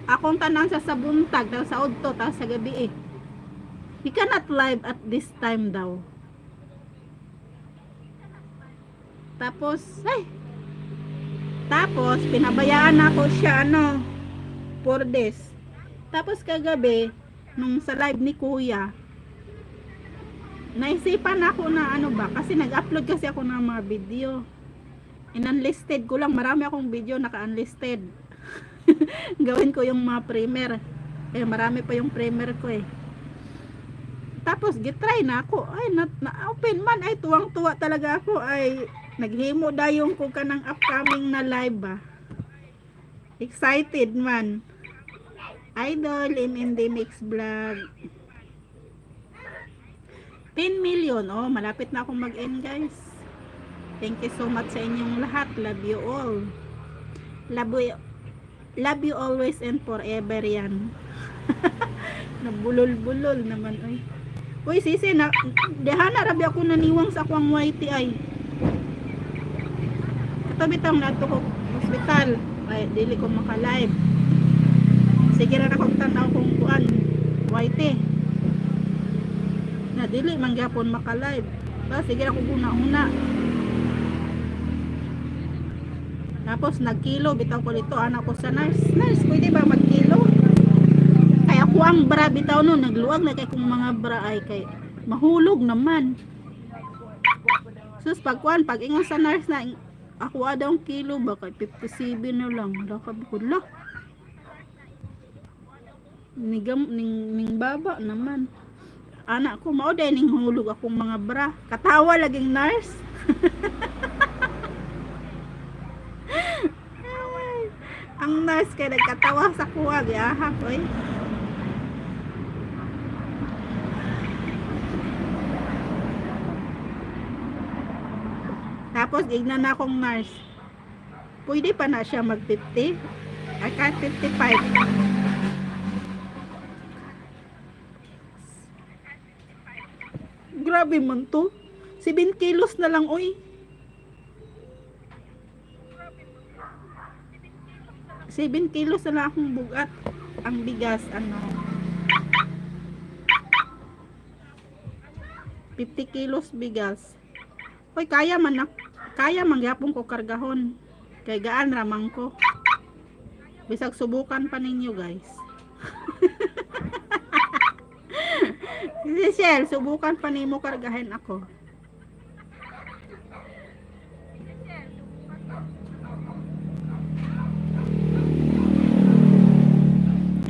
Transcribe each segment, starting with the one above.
akong tanan sa buntag daw sa udto ta sa gabi eh. He cannot live at this time daw. Tapos tapos pinabayaan ako siya 4 days. Tapos kagabi nung sa live ni Kuya, naisipan ako na ba kasi nag-upload kasi ako ng mga video. In-unlisted ko lang, marami akong video naka-unlisted. Gawin ko yung mga primer. Marami pa yung primer ko eh. Tapos gitry na ako. Na open man ay tuwang-tuwa talaga ako ay naghimo dayon ko kanang upcoming na live ba. Excited man. Idol MMD Mix Vlog. 10 million. Oh, malapit na akong mag-end guys. Thank you so much sa inyong lahat. Love you all. Love you always and forever yan. Nabulol-bulol naman ay. Uy sisi na dehana rabi ako naniwang sa akwang whitey ay. Ito bitang nato ko hospital. Ay dili ko maka-live. Sige ra akong tanaw kung kuan whitey. Na dili man gyapon maka-live. Ba sige ra ko una-una. Tapos nagkilo bitaw ko dito anak ko sa nurse. Nurse pwede ba magkilo? Kaya ako ang bra bitaw no nagluwag na kay kung mga bra ay kay mahulog naman. Sus pagkuan pag ingon sa nurse na ako daw ang kilo ba kay 57 na lang. Dakabukula. Ning baba naman. Anak ko mao day ning hulog akong mga bra. Katawa laging nurse. Ang nurse kay nagkatawa sa kuha gihahak oy. Tapos ignan na akong nurse. Pwede pa na siya mag 50. Ay kahit 55. Grabe man to. 7 kilos na lang oy. 7 kilos na lang akong bugat. Ang bigas 50 kilos bigas. Hoy kaya man gyapon ko kargahon. Kay gaan ramang ko. Bisag subukan pa ninyo guys. Shell, subukan pa nimo kargahin ako.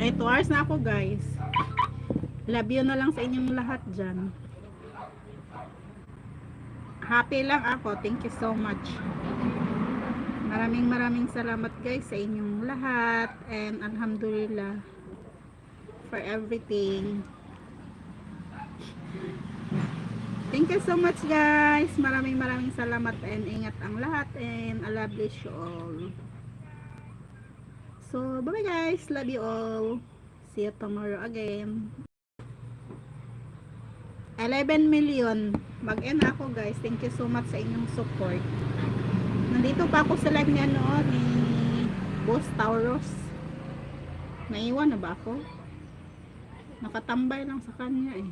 8 hours na ako guys. Love you na lang sa inyong lahat dyan. Happy lang ako. Thank you so much. Maraming salamat guys sa inyong lahat. And alhamdulillah for everything. Thank you so much guys. Maraming salamat and ingat ang lahat and I love you all. So bye guys. Love you all. See you tomorrow again. 11 million. Mag-end ako guys. Thank you so much sa inyong support. Nandito pa ako sa live niya noon ni Boss Tauros. Naiwan na ba ako? Nakatambay lang sa kanya eh.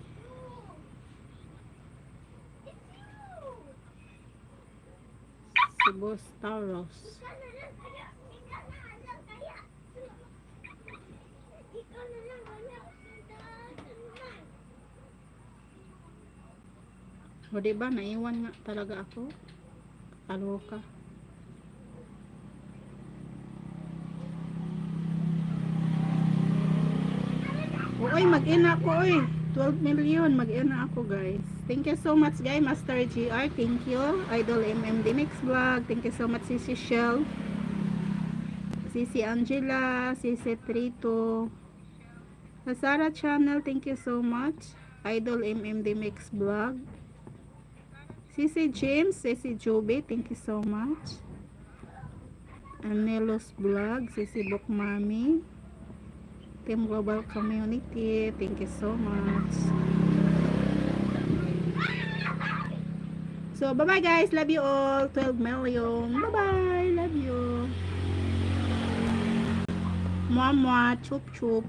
Si Boss Tauros. O diba, naiwan nga talaga ako. Kaloka. Oy, mag-ina ako oy. 12 million, mag-ina ako guys. Thank you so much guys, Master GR. Thank you. Idol MMD Mix Vlog. Thank you so much, Sisi Shell. Sisi Angela. Sisi Trito. Sa Sarah Channel, thank you so much. Idol MMD Mix Vlog. Sisi James, Sisi Joby, thank you so much. Anelos Vlog, Sisi Book Mami. Team Global Community, thank you so much. So, bye-bye guys. Love you all. 12 million. Bye-bye. Love you. Mwah, mwah. Chup, chup.